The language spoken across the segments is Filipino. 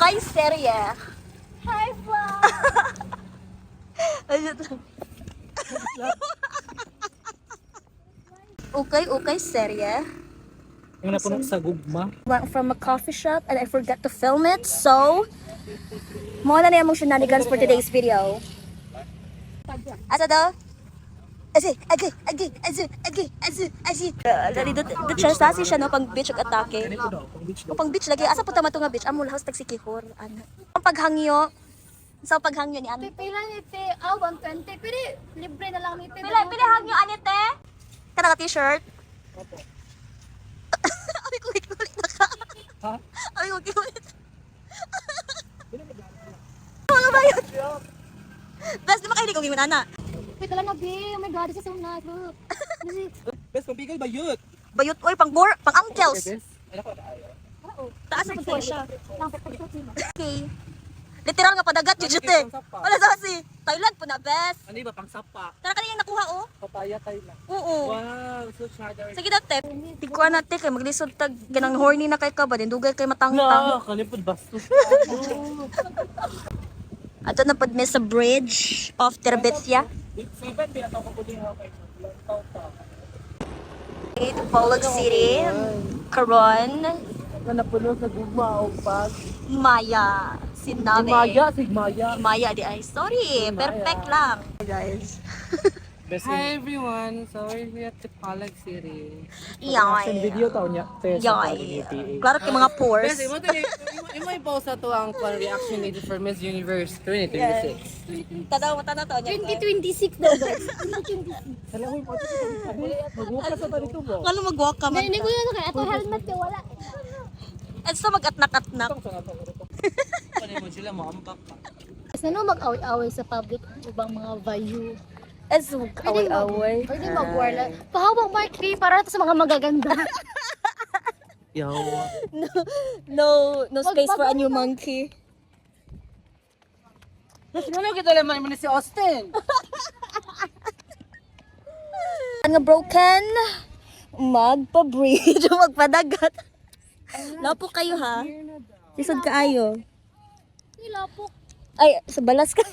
ukay serye. Hi, vlog! Ayun lang. Ukay serye. Yung napuno sa gugma. Went from a coffee shop and I forgot to film it, so mo na yung shenanigans for today's video. Asa daw? Asi. Dali do chance siya no pang beach ug atake. O pang beach lagi asa puta man to nga beach amol house tag sikihor ana. Ang paghangyo. Sa paghangyo ni ani. Pila ni te, 120. Pero libre na lang ni te. Pila hangyo ani te? Kana ka t-shirt? Opo. Ay kulit na ka. Ha? Ay kulit. Mga bayot. Best naman kayo ni kong nana. Pila lang na, be. Oh my God, isa sa una. Bes, pampigal ba yun? Bayot oy pang uncles. Bes? Ay, ako na ayaw. Taas na pagkain siya. Okay. Literal nga padagat yun siya te. Wala sa kasi. Thailand po na best. Ano ba, pang sapa? Tara kanina nakuha oh. Papaya tayo lang. Oo. Wow, so shadar. Sige daw te. Tigkuan natin kay maglisod tag ganang horny na kay ka ba din dugay kay matangtang. Kalipod bastos. Ato na pud mi sa bridge of Terbetia. 7, binataw ko po din ako kayo. To Polog City. Karon. Na napuno sa gugma o pag. Maya. Sinabi. Maya di ay. Sorry. Perfect lang. Guys. Hi everyone, so we're here at the Palag City. Yay. Video tao niya. Yay. Klaro kay mga pores. Bes, imo i-post na to ang reaction nito for Miss Universe 2026. Tanaw to niya. 2026 daw, guys. 2026. Hala, uy, pati magbukas sa dito mo. Ano magwalk ka man? Hindi ko yun kaya. Ito helmet ko, wala. At sa mag-atnak-atnak. Ano mo sila mo ambak pa. Sino mag-away-away sa public ubang mga value? As away-away. Pwede mag-warla. Pahawang Mark 3 para sa mga magaganda. Yawa. No space for a new monkey. Ano kita naman mo si Austin? Nga broken, magpa-bridge, magpadagat. Lapo kayo ha. Lisod kaayo. Nilapok. Ay, sa balas ka.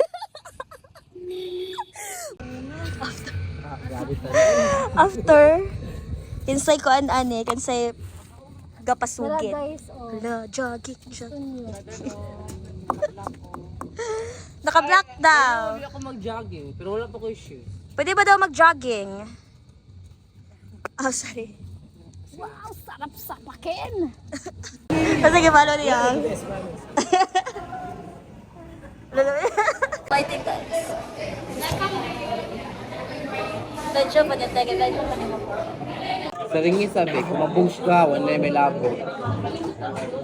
After, kinsay ko ane, kinsay gapasugit. Tara guys, oh. Hala, jogging siya. Naka-black daw. Hindi ako mag-jogging, pero wala pa ko shoes. Pwede ba daw mag-jogging? Oh, sorry. Wow, sarap sapakin. Sige, follow niya. Fighting guys. Medyo pa niya tayo, medyo pa niya po. Sa ringi sabi, kung mabush ka, wala may labo.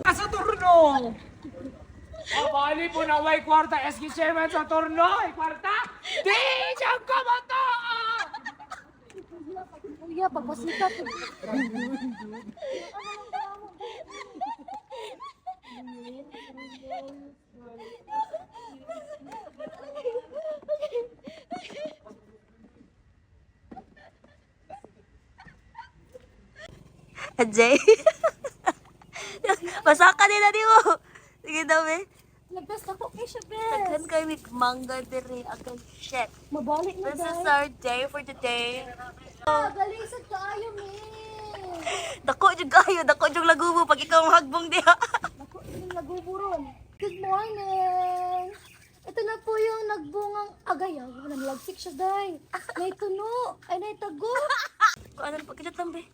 Sa turno! Abali po na way kwarta, eski chairman sa turno, ay kwarta! Di! Siyang kamata! Kuya, pagpasikat. Ajay. Masaka nila di mo. Sige daw eh. Nag-best ako kay siya, Daghan best. kayo may manga diri. Okay, shit. Mabalik na This is guys. our day for today. Galisad ka ayo, me. Dako jud kayo, dako jud lagubo pag ikaw ang hagbong diha. Ako, yung naguburon. Good morning. Ito na po yung nagbungang agayaw. Naglagsik siya, day. May tuno. Ay, may tago. Kung ano pa kita tambi.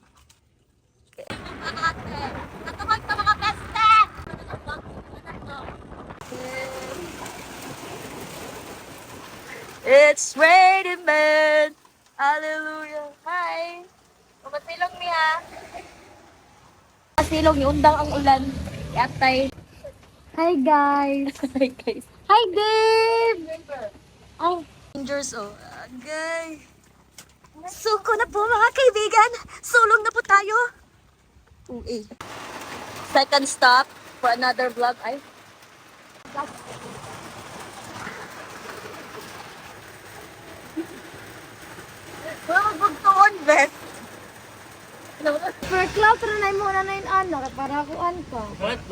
Natubag ka mga peste! It's raining man! Hallelujah! Hi! Masilong mi ha! Masilong ni undang ang ulan. Yatay. Hi, guys. Hi guys. Hi, Dave. Ay, Rangers oh. Agay. Suko na po mga kaibigan. Sulong na po tayo. Uy. Second stop for another vlog. Ay. Wala magbugtuon, Beth. For cloud, na mo na yung anak para kuan ka.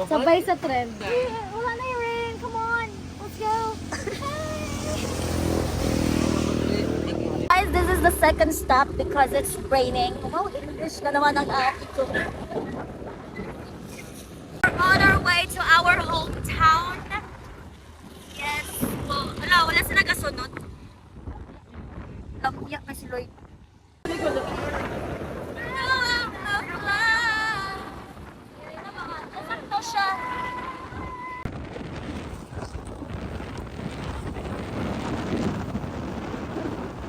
Sabay sa trend. Wala na yung rain. Come on. Let's go. Guys, this is the second stop because it's raining. Wow, English na naman ang aking ko. We're on our way to our hometown. Yes. Wala sila kasunod. Uyak na si Lloyd. Nasakto siya.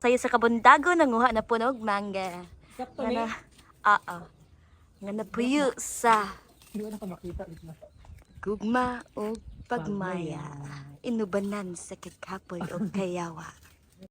Sayo sa kabundago, nanguha na punog mangga. Sakto Nga na, oo. Nga na puyo sa Hindi ko na makita. gugma o pagmaya. Inubanan sa kakapoy o kayawa.